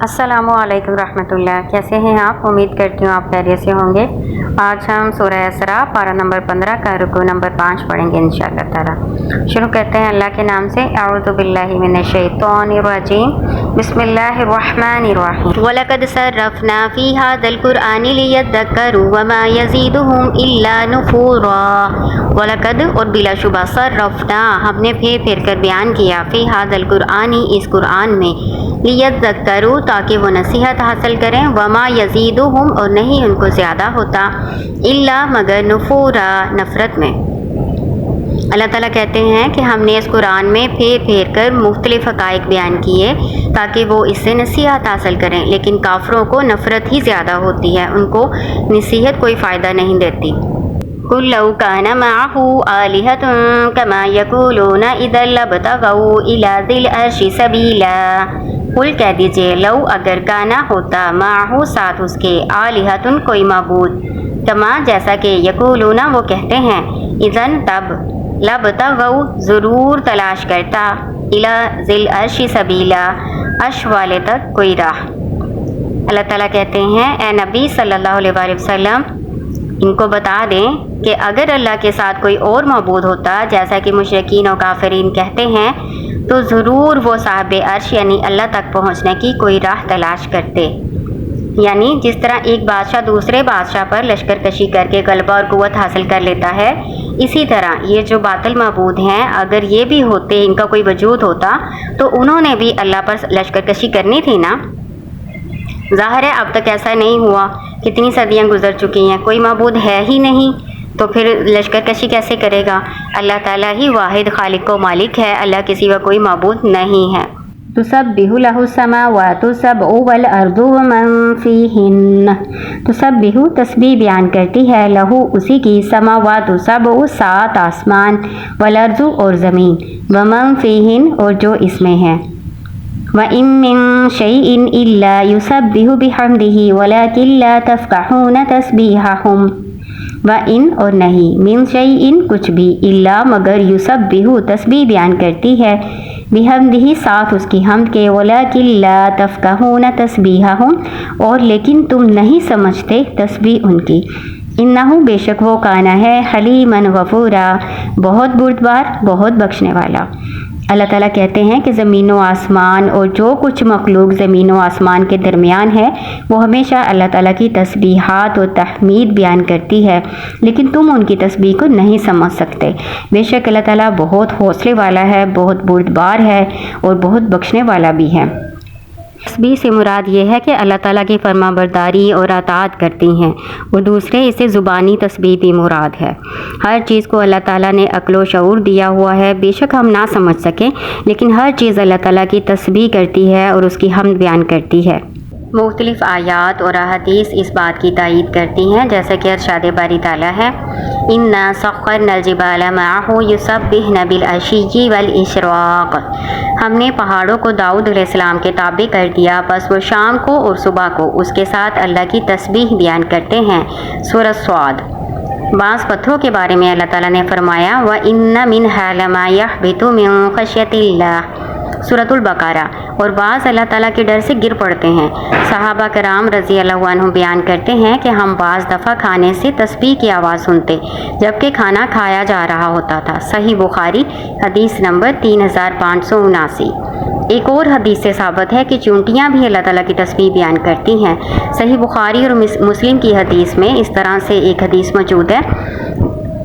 السلام علیکم رحمۃ اللہ، کیسے ہیں آپ؟ امید کرتی ہوں آپ خیریت سے ہوں گے۔ آج ہم سورہ اسراء پارہ نمبر 15 کا رکوع نمبر 5 پڑھیں گے انشاءاللہ تعالی۔ شروع کرتے ہیں اللہ کے نام سے۔ اعوذ باللہ من الشیطان الرجیم، بسم اللہ الرحمن الرحیم۔ وَلَقَدْ صَرَّفْنَا فِي هَذَا الْقُرْآنِ لِيَذَّكَّرُوا وَمَا يَزِيدُهُمْ إِلَّا نُفُورًا۔ وَلَقَدْ اور بلا شبہ صرفنا ہم نے پھیر کر بیان کیا، فی هذا القرآن اس قرآن میں، لیذکروا تاکہ وہ نصیحت حاصل کریں، وما یزیدہم اور نہیں ان کو زیادہ ہوتا، الا مگر نفورا نفرت میں۔ اللہ تعالیٰ کہتے ہیں کہ ہم نے اس قرآن میں پھیر کر مختلف حقائق بیان کیے تاکہ وہ اس سے نصیحت حاصل کریں، لیکن کافروں کو نفرت ہی زیادہ ہوتی ہے، ان کو نصیحت کوئی فائدہ نہیں دیتی۔ قُل لَوْ كَانَ مَعَهُ آلِهَةٌ كَمَا يَقُولُونَ إِذًا لَابْتَغَوْا إِلَى ذِي الْعَرْشِ سَبِيلًا۔ قل کہہ دیجئے، لو اگر کانا ہوتا، معہو ساتھ اس کے، آلہۃ کوئی معبود، کما جیسا کہ یقولون وہ کہتے ہیں، اذن تب، لابتغوا ضرور تلاش کرتا، الی ذی العرش سبیلا عرش والے تک کوئی راہ۔ اللہ تعالیٰ کہتے ہیں اے نبی صلی اللہ علیہ وآلہ وسلم ان کو بتا دیں کہ اگر اللہ کے ساتھ کوئی اور معبود ہوتا جیسا کہ مشرکین و کافرین کہتے ہیں تو ضرور وہ صاحب عرش یعنی اللہ تک پہنچنے کی کوئی راہ تلاش کرتے۔ یعنی جس طرح ایک بادشاہ دوسرے بادشاہ پر لشکر کشی کر کے غلبہ اور قوت حاصل کر لیتا ہے، اسی طرح یہ جو باطل معبود ہیں اگر یہ بھی ہوتے، ان کا کوئی وجود ہوتا تو انہوں نے بھی اللہ پر لشکر کشی کرنی تھی نا۔ ظاہر ہے اب تک ایسا نہیں ہوا، کتنی صدیاں گزر چکی ہیں، کوئی معبود ہے ہی نہیں تو پھر لشکر کشی کیسے کرے گا؟ اللہ تعالیٰ ہی واحد خالق و مالک ہے، اللہ کے سوا کوئی معبود نہیں ہے۔ تسبح له السماوات السبع والارض ومن فیہن۔ تسبح تسبیح بیان کرتی ہے، لہو اسی کی، سماوات سبع سات آسمان، والارض اور زمین، ومن فیہن اور جو اس میں ہے، وَإِن مِّن شَيْءٍ إِلَّا يُسَبِّحُ بِحَمْدِهِ وَلَكِن لَّا تَفْقَهُونَ تَسْبِيحَهُمْ۔ وَإِن اور نہیں، مِّن شَيْءٍ کچھ بھی، إِلَّا مگر، يُسَبِّحُ تسبیح بیان کرتی ہے، بِحَمْدِهِ ساتھ اس کی حمد کے، وَلَكِن لَّا تَفْقَهُونَ تَسْبِيحَهُمْ اور لیکن تم نہیں سمجھتے تسبیح ان کی۔ إِنَّهُ بے شک وہ کانا ہے، حلیمًا غفورا بہت بردبار، بہت بخشنے والا۔ اللہ تعالیٰ کہتے ہیں کہ زمین و آسمان اور جو کچھ مخلوق زمین و آسمان کے درمیان ہے وہ ہمیشہ اللہ تعالیٰ کی تسبیحات و تحمید بیان کرتی ہے، لیکن تم ان کی تسبیح کو نہیں سمجھ سکتے۔ بے شک اللہ تعالیٰ بہت حوصلے والا ہے، بہت بردبار ہے اور بہت بخشنے والا بھی ہے۔ تسبیح سے مراد یہ ہے کہ اللہ تعالیٰ کی فرما برداری اور اطاعت کرتی ہیں، اور دوسرے اسے زبانی تسبیح بھی مراد ہے۔ ہر چیز کو اللہ تعالیٰ نے عقل و شعور دیا ہوا ہے، بے شک ہم نہ سمجھ سکیں لیکن ہر چیز اللہ تعالیٰ کی تسبیح کرتی ہے اور اس کی حمد بیان کرتی ہے۔ مختلف آیات اور احادیث اس بات کی تائید کرتی ہیں، جیسا کہ ارشاد باری تعالیٰ ہے، اِنَّا سَخَّرْنَا الْجِبَالَ مَعَهُ يُسَبِّحْنَ بِالْعَشِيِّ وَالْإِشْرَاقِ۔ ہم نے پہاڑوں کو داؤد علیہ السلام کے تابع کر دیا، بس وہ شام کو اور صبح کو اس کے ساتھ اللہ کی تسبیح بیان کرتے ہیں۔ سورۃ صاد۔ بعض پتھروں کے بارے میں اللہ تعالیٰ نے فرمایا، وَإِنَّ مِنْهَا لَمَا يَهْبِطُ مِنْ خَشْيَةِ اللَّهِ۔ سورۃ البقرہ۔ اور بعض اللہ تعالیٰ کے ڈر سے گر پڑتے ہیں۔ صحابہ کرام رضی اللہ عنہ بیان کرتے ہیں کہ ہم بعض دفعہ کھانے سے تسبیح کی آواز سنتے جبکہ کھانا کھایا جا رہا ہوتا تھا۔ صحیح بخاری حدیث نمبر 3579۔ ایک اور حدیث سے ثابت ہے کہ چونٹیاں بھی اللہ تعالیٰ کی تسبیح بیان کرتی ہیں۔ صحیح بخاری اور مسلم کی حدیث میں اس طرح سے ایک حدیث موجود ہے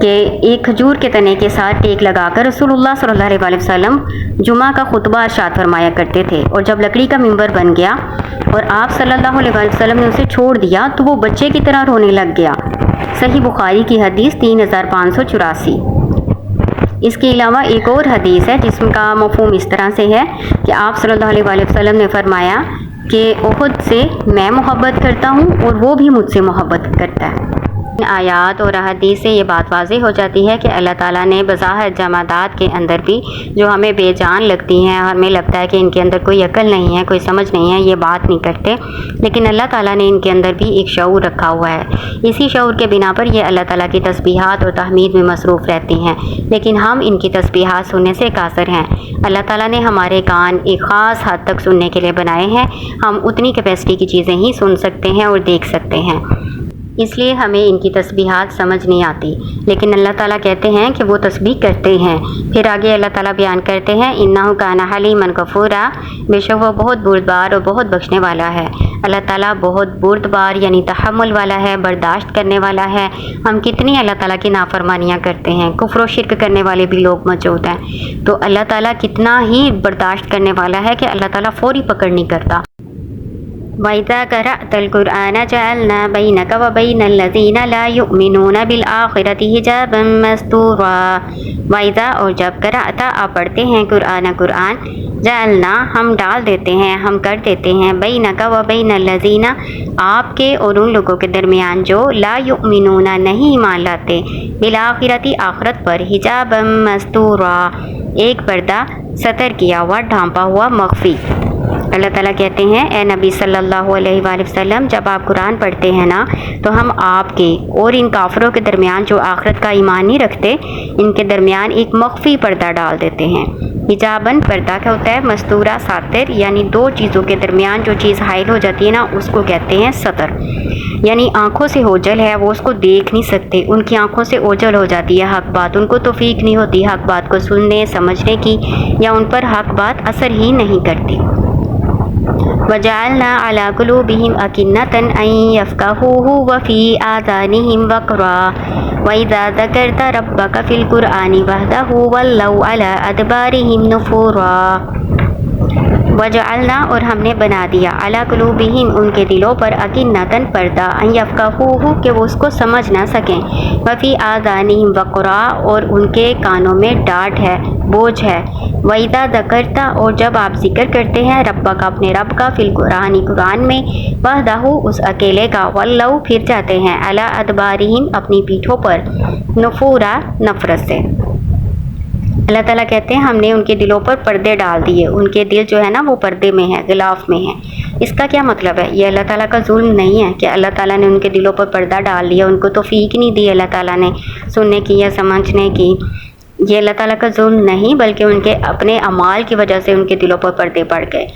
کہ ایک کھجور کے تنے کے ساتھ ٹیک لگا کر رسول اللہ صلی اللہ علیہ وسلم جمعہ کا خطبہ ارشاد فرمایا کرتے تھے، اور جب لکڑی کا ممبر بن گیا اور آپ صلی اللہ علیہ وسلم نے اسے چھوڑ دیا تو وہ بچے کی طرح رونے لگ گیا۔ صحیح بخاری کی حدیث 3584۔ اس کے علاوہ ایک اور حدیث ہے جس کا مفہوم اس طرح سے ہے کہ آپ صلی اللہ علیہ وسلم نے فرمایا کہ احد سے میں محبت کرتا ہوں اور وہ بھی مجھ سے محبت کرتا ہے۔ آیات اور حدیث سے یہ بات واضح ہو جاتی ہے کہ اللہ تعالیٰ نے بظاہر جمادات کے اندر بھی جو ہمیں بے جان لگتی ہیں، ہمیں لگتا ہے کہ ان کے اندر کوئی عقل نہیں ہے، کوئی سمجھ نہیں ہے، یہ بات نہیں کرتے، لیکن اللہ تعالیٰ نے ان کے اندر بھی ایک شعور رکھا ہوا ہے۔ اسی شعور کے بنا پر یہ اللہ تعالیٰ کی تسبیحات اور تحمید میں مصروف رہتی ہیں، لیکن ہم ان کی تسبیحات سننے سے قاصر ہیں۔ اللہ تعالیٰ نے ہمارے کان ایک خاص حد تک سننے کے لیے بنائے ہیں، ہم اتنی کیپیسٹی کی چیزیں ہی سن سکتے ہیں اور دیکھ سکتے ہیں، اس لیے ہمیں ان کی تسبیحات سمجھ نہیں آتی، لیکن اللہ تعالیٰ کہتے ہیں کہ وہ تسبیح کرتے ہیں۔ پھر آگے اللہ تعالیٰ بیان کرتے ہیں اِنَّهُ كَانَ حَلِيمًا غَفُورًا، بے شک وہ بہت بردبار اور بہت بخشنے والا ہے۔ اللہ تعالیٰ بہت بردبار یعنی تحمل والا ہے، برداشت کرنے والا ہے۔ ہم کتنی اللہ تعالیٰ کی نافرمانیاں کرتے ہیں، کفر و شرک کرنے والے بھی لوگ موجود ہیں، تو اللہ تعالیٰ کتنا ہی برداشت کرنے والا ہے کہ اللہ تعالیٰ فوری پکڑ نہیں کرتا۔ وَإِذَا قَرَأْتَ الْقُرْآنَ جَعَلْنَا بَيْنَكَ وَبَيْنَ الَّذِينَ لَا يُؤْمِنُونَ بِالْآخِرَةِ حِجَابًا مَسْتُورًا، وَإِذَا اور جب قرأت آپ پڑھتے ہیں قرآن جعلنا ہم ڈال دیتے ہیں، ہم کر دیتے ہیں بینک و بین الذین آپ کے اور ان لوگوں کے درمیان جو لا یؤمنون نہیں ایمان لاتے بالآخرۃ آخرت پر حجابا مستورا ایک پردہ ستر کیا ہوا ڈھانپا ہوا مخفی۔ اللہ تعالیٰ کہتے ہیں اے نبی صلی اللہ علیہ وآلہ وسلم جب آپ قرآن پڑھتے ہیں نا تو ہم آپ کے اور ان کافروں کے درمیان جو آخرت کا ایمان نہیں رکھتے ان کے درمیان ایک مخفی پردہ ڈال دیتے ہیں۔ حجابن پردہ کیا ہوتا ہے؟ مستورہ ساتر، یعنی دو چیزوں کے درمیان جو چیز حائل ہو جاتی ہے نا اس کو کہتے ہیں ستر، یعنی آنکھوں سے اوجھل ہے، وہ اس کو دیکھ نہیں سکتے، ان کی آنکھوں سے اوجھل ہو جاتی ہے حق بات، ان کو توفیق نہیں ہوتی حق بات کو سننے سمجھنے کی، یا ان پر حق بات اثر ہی نہیں کرتی۔ وَجَعَلْنَا عَلَىٰ قُلُوبِهِمْ أَكِنَّةً أَن يَفْقَهُوهُ وَفِي آذَانِهِمْ وَقْرًا وَإِذَا ذَكَرْتَ رَبَّكَ فِي الْقُرْآنِ وَحْدَهُ وَلَّوْا عَلَىٰ أَدْبَارِهِمْ نُفُورًا۔ وَجَعَلْنَا اور ہم نے بنا دیا عَلَىٰ قُلُوبِهِمْ ان کے دلوں پر أَكِنَّةً پردہ أَن يَفْقَهُوهُ کہ وہ اس کو سمجھ نہ سکیں، وَفِي آذَانِهِمْ وَقْرًا اور ان کے کانوں میں ڈانٹ ہے، بوجھ ہے۔ وَإِذَا ذَكَرْتَ اور جب آپ ذکر کرتے ہیں ربک اپنے رب کا فی القرآن قرآن میں وحدہ اس اکیلے کا وَلَّوْا پھر جاتے ہیں عَلَىٰ أَدْبَارِهِمْ اپنی پیٹھوں پر نفورا نفرت سے۔ اللہ تعالیٰ کہتے ہیں ہم نے ان کے دلوں پر پردے ڈال دیے، ان کے دل جو ہے نا وہ پردے میں ہے، غلاف میں ہے۔ اس کا کیا مطلب ہے؟ یہ اللہ تعالیٰ کا ظلم نہیں ہے کہ اللہ تعالیٰ نے ان کے دلوں پر پردہ ڈال دیا، ان کو توفیق نہیں دی اللہ تعالیٰ نے سننے کی یا سمجھنے کی، یہ اللہ تعالیٰ کا ظلم نہیں بلکہ ان کے اپنے اعمال کی وجہ سے ان کے دلوں پر پردے پڑ گئے۔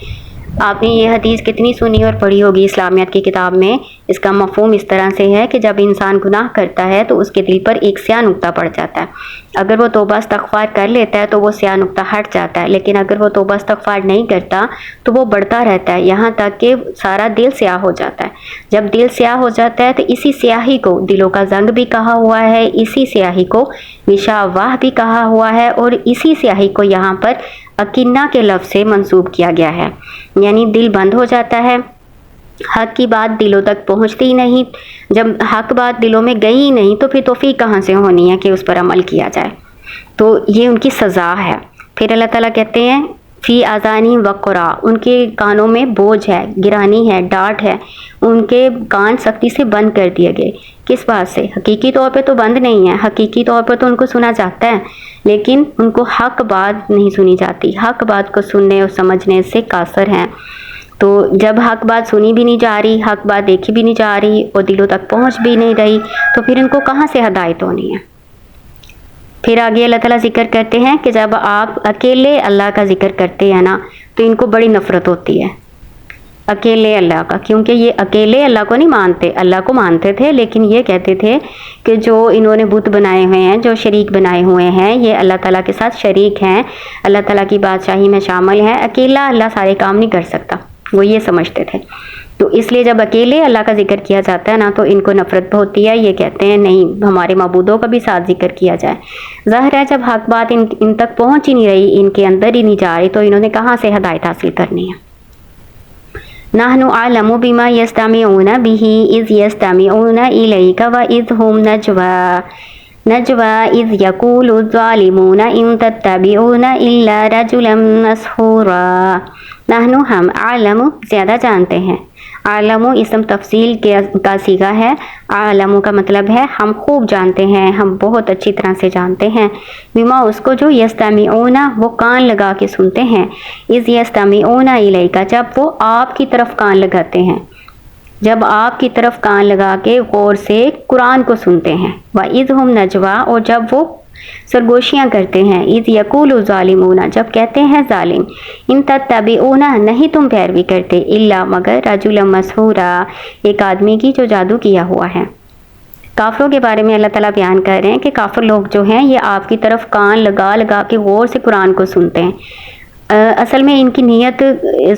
آپ نے یہ حدیث کتنی سنی اور پڑھی ہوگی اسلامیات کی کتاب میں، اس کا مفہوم اس طرح سے ہے کہ جب انسان گناہ کرتا ہے تو اس کے دل پر ایک سیاہ نقطہ پڑ جاتا ہے، اگر وہ توبہ استغفار کر لیتا ہے تو وہ سیاہ نقطہ ہٹ جاتا ہے، لیکن اگر وہ توبہ استغفار نہیں کرتا تو وہ بڑھتا رہتا ہے یہاں تک کہ سارا دل سیاہ ہو جاتا ہے۔ جب دل سیاہ ہو جاتا ہے تو اسی سیاہی کو دلوں کا زنگ بھی کہا ہوا ہے، اسی سیاہی کو غشاوہ بھی کہا ہوا ہے، اور اسی سیاہی کو یہاں پر اکنہ کے لفظ سے منسوب کیا گیا ہے، یعنی دل بند ہو جاتا ہے، حق کی بات دلوں تک پہنچتی ہی نہیں، جب حق بات دلوں میں گئی ہی نہیں تو پھر توفیق کہاں سے ہونی ہے کہ اس پر عمل کیا جائے، تو یہ ان کی سزا ہے۔ پھر اللہ تعالیٰ کہتے ہیں فی آذانی وقرا ان کے کانوں میں بوجھ ہے، گرانی ہے، ڈانٹ ہے، ان کے کان سختی سے بند کر دیے گئے۔ کس بات سے؟ حقیقی طور پہ تو بند نہیں ہے، حقیقی طور پر تو ان کو سنا جاتا ہے، لیکن ان کو حق بات نہیں سنی جاتی، حق بات کو سننے اور سمجھنے سے قاصر ہیں۔ تو جب حق بات سنی بھی نہیں جا رہی، حق بات دیکھی بھی نہیں جا رہی اور دلوں تک پہنچ بھی نہیں رہی تو پھر ان کو کہاں سے ہدایت ہونی ہے؟ پھر آگے اللہ تعالیٰ ذکر کرتے ہیں کہ جب آپ اکیلے اللہ کا ذکر کرتے ہیں نا تو ان کو بڑی نفرت ہوتی ہے اکیلے اللہ کا، کیونکہ یہ اکیلے اللہ کو نہیں مانتے، اللہ کو مانتے تھے لیکن یہ کہتے تھے کہ جو انہوں نے بت بنائے ہوئے ہیں، جو شریک بنائے ہوئے ہیں، یہ اللہ تعالیٰ کے ساتھ شریک ہیں، اللہ تعالیٰ کی بادشاہی میں شامل ہیں، اکیلا اللہ سارے کام نہیں کر سکتا، وہ یہ سمجھتے تھے۔ تو اس لیے جب اکیلے اللہ کا ذکر کیا جاتا ہے نا تو ان کو نفرت ہوتی ہے، یہ کہتے ہیں نہیں ہمارے معبودوں کا بھی ساتھ ذکر کیا جائے۔ ظاہر ہے جب حق بات ان تک پہنچ ہی نہیں رہی، ان کے اندر ہی نہیں جا رہی، تو انہوں نے کہاں سے ہدایت حاصل کرنی ہے۔ نحن اعلم بما يستمعون به اذ يستمعون اليك واذ هم نجوى اذ يقول الظالمون ان تتبعون الا رجلا مسحورا۔ نحنو ہم، عالم زیادہ جانتے ہیں، عالم اسم تفصیل کا صیغہ ہے، عالم کا مطلب ہے ہم خوب جانتے ہیں، ہم بہت اچھی طرح سے جانتے ہیں، بما اس کو جو یستمعون وہ کان لگا کے سنتے ہیں، اذ یستمعون الیک جب وہ آپ کی طرف کان لگاتے ہیں، جب آپ کی طرف کان لگا کے غور سے قرآن کو سنتے ہیں، وَإِذْ هُمْ نَجْوَىٰ اور جب وہ سرگوشیاں کرتے ہیں، اذ یقول الظالمون جب کہتے ہیں ظالم، ان تتبعون نہیں تم پیروی کرتے، الا مگر رجلا مسحورا ایک آدمی کی جو جادو کیا ہوا ہے۔ کافروں کے بارے میں اللہ تعالیٰ بیان کر رہے ہیں کہ کافر لوگ جو ہیں یہ آپ کی طرف کان لگا لگا کے غور سے قرآن کو سنتے ہیں۔ اصل میں ان کی نیت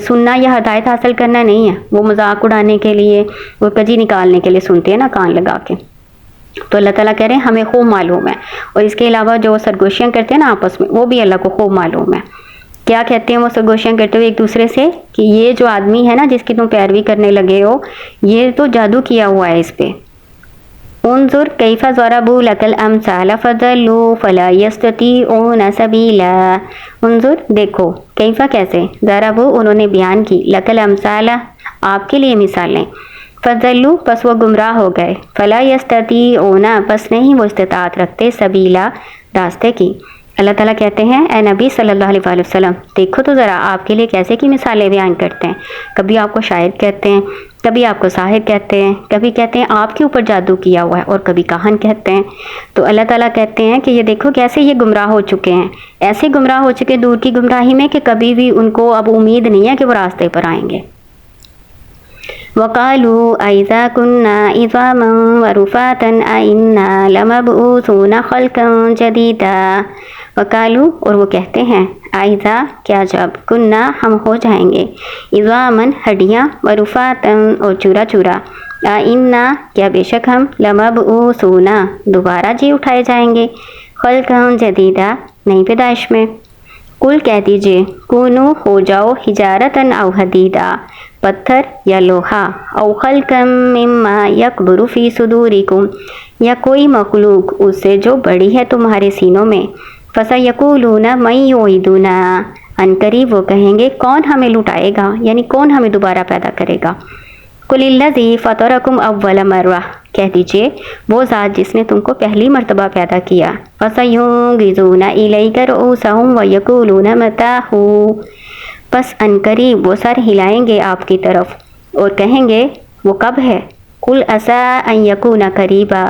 سننا یا ہدایت حاصل کرنا نہیں ہے، وہ مذاق اڑانے کے لیے، وہ کجی نکالنے کے لیے سنتے ہیں نا کان لگا کے۔ تو اللہ تعالیٰ کہہ رہے ہیں ہمیں خوب معلوم ہے، اور اس کے علاوہ جو سرگوشیاں کرتے ہیں نا آپس میں وہ بھی اللہ کو خوب معلوم ہے۔ کیا کہتے ہیں وہ سرگوشیاں کرتے ہوئے ایک دوسرے سے کہ یہ جو آدمی ہے نا جس کی تم پیروی کرنے لگے ہو یہ تو جادو کیا ہوا ہے اس پہ۔ انظر کیف ضربوا لك الامثال فضلوا فلا يستطيعون سبيلا، انظر دیکھو، کیف کیسے، ضربوا انہوں نے بیان کی، لك الامثال آپ کے لیے مثالیں، فضلوا پس وہ گمراہ ہو گئے، فلا یستطیعون پس نہیں وہ استطاعت رکھتے، سبیلا راستے کی۔ اللہ تعالیٰ کہتے ہیں اے نبی صلی اللہ علیہ وآلہ وسلم دیکھو تو ذرا آپ کے لیے کیسے کی مثالیں بیان کرتے ہیں، کبھی آپ کو شاعر کہتے ہیں، کبھی آپ کو ساحر کہتے ہیں، کبھی کہتے ہیں آپ کے اوپر جادو کیا ہوا ہے، اور کبھی کاہن کہتے ہیں۔ تو اللہ تعالیٰ کہتے ہیں کہ یہ دیکھو کیسے یہ گمراہ ہو چکے ہیں، ایسے گمراہ ہو چکے دور کی گمراہی میں کہ کبھی بھی ان کو اب امید نہیں ہے کہ وہ راستے پر آئیں گے۔ وَقَالُوا أَإِذَا كُنَّا عِظَامًا وَرُفَاتًا أَإِنَّا لَمَبْعُوثُونَ خَلْقًا جَدِيدًا، وَقَالُوا اور وہ کہتے ہیں، أَإِذَا کیا جب، كُنَّا ہم ہو جائیں گے، عِظَامًا ہڈیاں، وَرُفَاتًا اور چورا چورا، أَإِنَّا کیا بے شک ہم، لَمَبْعُوثُونَ دوبارہ جی اٹھائے جائیں گے، خَلْقًا جَدِيدًا نئی پیدائش میں۔ قل کہہ دیجئے، کونو ہو جاؤ، حجارتن او حدیدہ پتھر یا لوہا، او خلقا مما یکبر فی صدورکم یا کوئی مخلوق اس سے جو بڑی ہے تمہارے سینوں میں، فسیقولون من یعیدنا عنقریب وہ کہیں گے کون ہمیں لٹائے گا، یعنی کون ہمیں دوبارہ پیدا کرے گا۔ قل الذی فطرکم اول مرہ کہہ دیجئے وہ ذات جس نے تم کو پہلی مرتبہ پیدا کیا، فسینغضون الیک رؤوسہم ویقولون متیٰ پس عنقریب وہ سر ہلائیں گے آپ کی طرف اور کہیں گے وہ کب ہے۔ قل عسیٰ ان یکون قریبا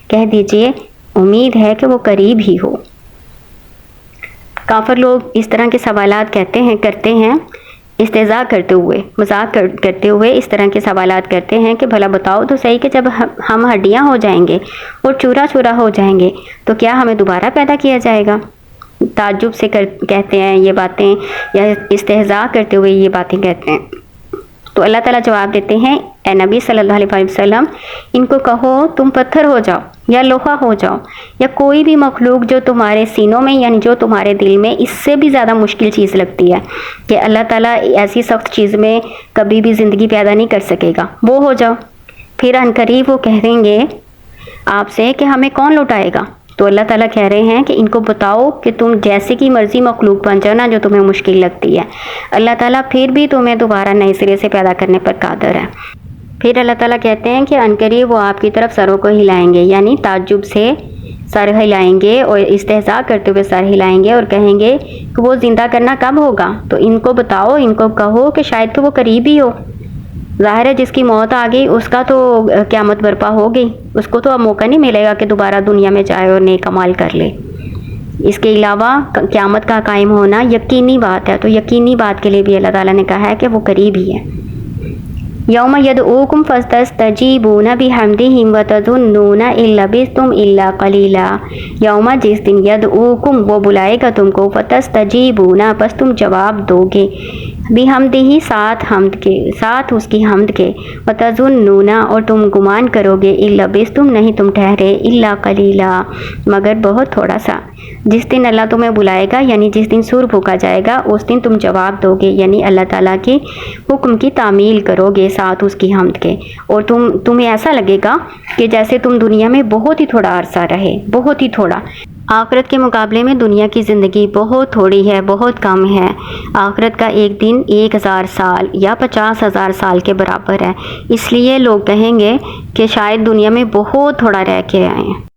کہہ دیجئے امید ہے کہ وہ قریب ہی ہو۔ کافر لوگ اس طرح کے سوالات کرتے ہیں استہزاء کرتے ہوئے، مذاق کرتے ہوئے اس طرح کے سوالات کرتے ہیں کہ بھلا بتاؤ تو صحیح کہ جب ہم ہڈیاں ہو جائیں گے اور چورا چورا ہو جائیں گے تو کیا ہمیں دوبارہ پیدا کیا جائے گا؟ تعجب سے کہتے ہیں یہ باتیں، یا استہزاء کرتے ہوئے یہ باتیں کہتے ہیں۔ تو اللہ تعالیٰ جواب دیتے ہیں اے نبی صلی اللہ علیہ وسلم ان کو کہو تم پتھر ہو جاؤ یا لوہا ہو جاؤ یا کوئی بھی مخلوق جو تمہارے سینوں میں یعنی جو تمہارے دل میں اس سے بھی زیادہ مشکل چیز لگتی ہے کہ اللہ تعالیٰ ایسی سخت چیز میں کبھی بھی زندگی پیدا نہیں کر سکے گا، وہ ہو جاؤ۔ پھر عنقریب وہ کہیں گے آپ سے کہ ہمیں کون لوٹائے گا؟ تو اللہ تعالیٰ کہہ رہے ہیں کہ ان کو بتاؤ کہ تم جیسے کی مرضی مخلوق بن جاؤ نا جو تمہیں مشکل لگتی ہے، اللہ تعالیٰ پھر بھی تمہیں دوبارہ نئے سرے سے پیدا کرنے پر قادر ہے۔ پھر اللہ تعالیٰ کہتے ہیں کہ عنقریب وہ آپ کی طرف سروں کو ہلائیں گے، یعنی تعجب سے سر ہلائیں گے اور استہزاء کرتے ہوئے سر ہلائیں گے اور کہیں گے کہ وہ زندہ کرنا کب ہوگا؟ تو ان کو بتاؤ، ان کو کہو کہ شاید کہ وہ قریب ہی ہو۔ ظاہر ہے جس کی موت آ گئی اس کا تو قیامت برپا ہو گئی، اس کو تو اب موقع نہیں ملے گا کہ دوبارہ دنیا میں جائے اور نیک اعمال کر لے۔ اس کے علاوہ قیامت کا قائم ہونا یقینی بات ہے، تو یقینی بات کے لیے بھی اللہ تعالیٰ نے کہا ہے کہ وہ قریب ہی ہے۔ یوم یدعوکم فاستجیبون بحمدہ وتظنون ان لبثتم الا قلیلا، یوم جس دن یدعوکم وہ بلائے گا تم کو، فتستجیبون پس تم جواب دو گے، بحمدہ ساتھ اس کی حمد کے، وتظنون اور تم گمان کرو گے، ان لبثتم نہیں تم ٹھہرے، الا قلیلا مگر بہت تھوڑا سا۔ جس دن اللہ تمہیں بلائے گا یعنی جس دن سور پھونکا جائے گا اس دن تم جواب دو گے، یعنی اللہ تعالیٰ کے حکم کی تعمیل کرو گے ساتھ اس کی حمد کے، اور تمہیں ایسا لگے گا کہ جیسے تم دنیا میں بہت ہی تھوڑا عرصہ رہے، بہت ہی تھوڑا۔ آخرت کے مقابلے میں دنیا کی زندگی بہت تھوڑی ہے، بہت کم ہے۔ آخرت کا ایک دن 1000 سال یا 50,000 سال کے برابر ہے۔ اس لیے لوگ کہیں گے کہ شاید دنیا میں بہت تھوڑا رہ کے آئے ہیں۔